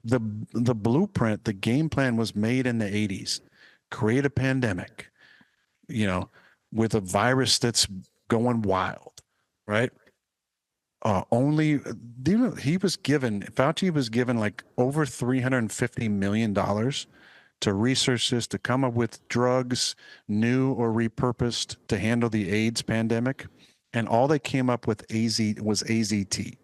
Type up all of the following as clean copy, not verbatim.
the the blueprint, the game plan was made in the 80s. Create a pandemic, you know, with a virus that's going wild, right? Only he was given Fauci was given like over $350 million to research this, to come up with drugs, new or repurposed, to handle the AIDS pandemic, and all they came up with was AZT.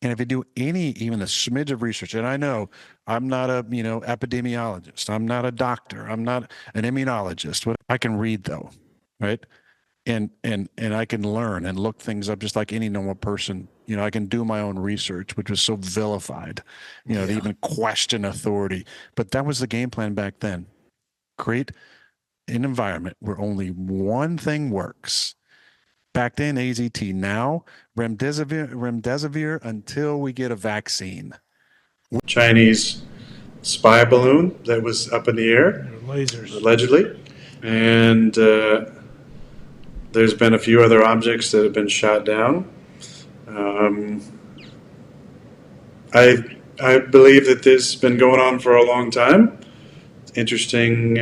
And if you do even a smidge of research, and I know I'm not a epidemiologist, I'm not a doctor, I'm not an immunologist, but I can read though, right? And I can learn and look things up just like any normal person. I can do my own research, which was so vilified, to even question authority. But that was the game plan back then. Create an environment where only one thing works. Back then, AZT. Now, remdesivir until we get a vaccine. Chinese spy balloon that was up in the air, lasers, allegedly, and there's been a few other objects that have been shot down. I believe that this has been going on for a long time. Interesting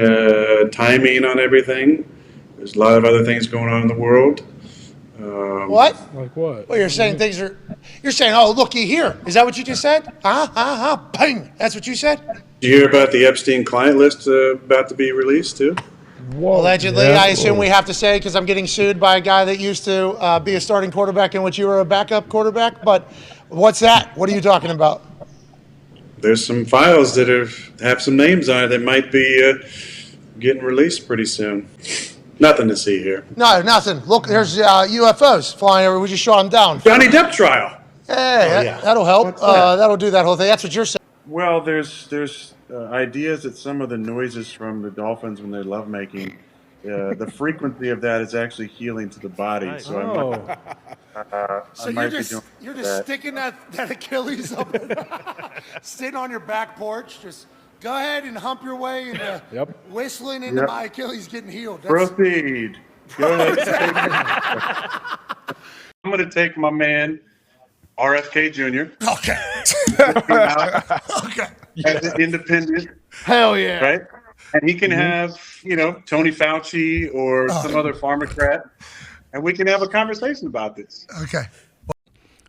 timing on everything. There's a lot of other things going on in the world. What? like what? Well, you're saying you're saying, oh, looky here. Is that what you just said? Bang. That's what you said? Did you hear about the Epstein client list about to be released too? Whoa, Allegedly, yeah. I assume we have to say, because I'm getting sued by a guy that used to be a starting quarterback in which you were a backup quarterback. But what's that? What are you talking about? There's some files that have some names on it that might be getting released pretty soon. Nothing to see here. No, nothing. Look, there's UFOs flying over. We just shot them down. Johnny Depp trial. Hey, that'll help. That'll do that whole thing. That's what you're saying. Well, there's ideas that some of the noises from the dolphins when they're lovemaking, the frequency of that is actually healing to the body. Nice. So So you're just sticking that Achilles up, sitting on your back porch, just go ahead and hump your way into whistling into my Achilles getting healed. Proceed. Go ahead. I'm going to take my man, RFK Jr. Okay. As an independent. Hell yeah. Right? And he can have, Tony Fauci or some other pharmacrat, and we can have a conversation about this. Okay.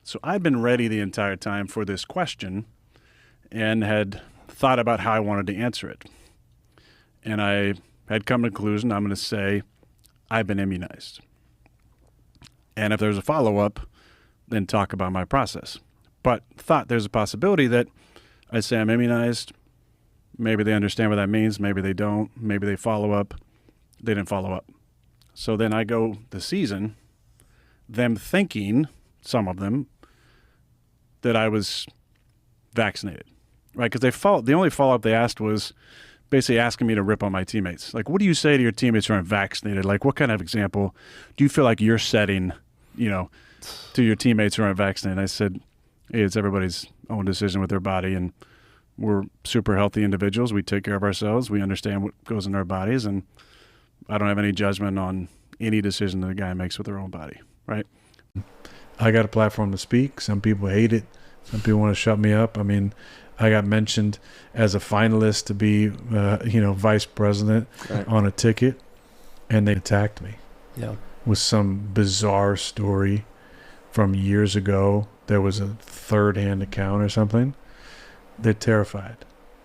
So I'd been ready the entire time for this question and had thought about how I wanted to answer it. And I had come to the conclusion, I'm going to say, I've been immunized. And if there's a follow-up, then talk about my process. But thought there's a possibility that I say I'm immunized. Maybe they understand what that means. Maybe they don't. Maybe they follow up. They didn't follow up. So then I go the season, them thinking, some of them, that I was vaccinated, right? Because the only follow-up they asked was basically asking me to rip on my teammates. Like, what do you say to your teammates who aren't vaccinated? Like, what kind of example do you feel like you're setting, to your teammates who aren't vaccinated? I said, hey, it's everybody's own decision with their body, and we're super healthy individuals. We take care of ourselves. We understand what goes in our bodies, and I don't have any judgment on any decision that a guy makes with their own body, right? I got a platform to speak. Some people hate it. Some people want to shut me up. I mean, I got mentioned as a finalist to be, vice president on a ticket, and they attacked me with some bizarre story from years ago. There was a third-hand account or something. They're terrified.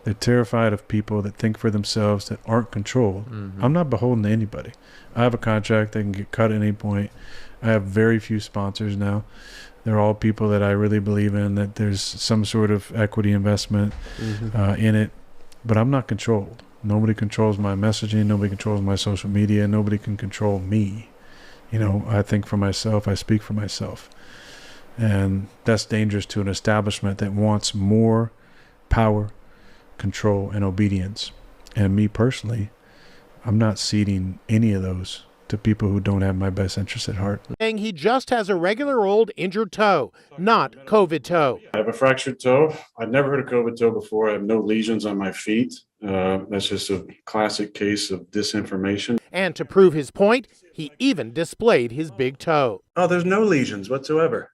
They're terrified of people that think for themselves, that aren't controlled. Mm-hmm. I'm not beholden to anybody. I have a contract that can get cut at any point. I have very few sponsors now. They're all people that I really believe in, that there's some sort of equity investment in it. But I'm not controlled. Nobody controls my messaging. Nobody controls my social media. Nobody can control me. I think for myself. I speak for myself. And that's dangerous to an establishment that wants more power, control, and obedience. And me personally, I'm not ceding any of those to people who don't have my best interest at heart. Saying he just has a regular old injured toe, not COVID toe. I have a fractured toe. I've never heard of COVID toe before. I have no lesions on my feet. That's just a classic case of disinformation. And to prove his point, he even displayed his big toe. Oh, there's no lesions whatsoever.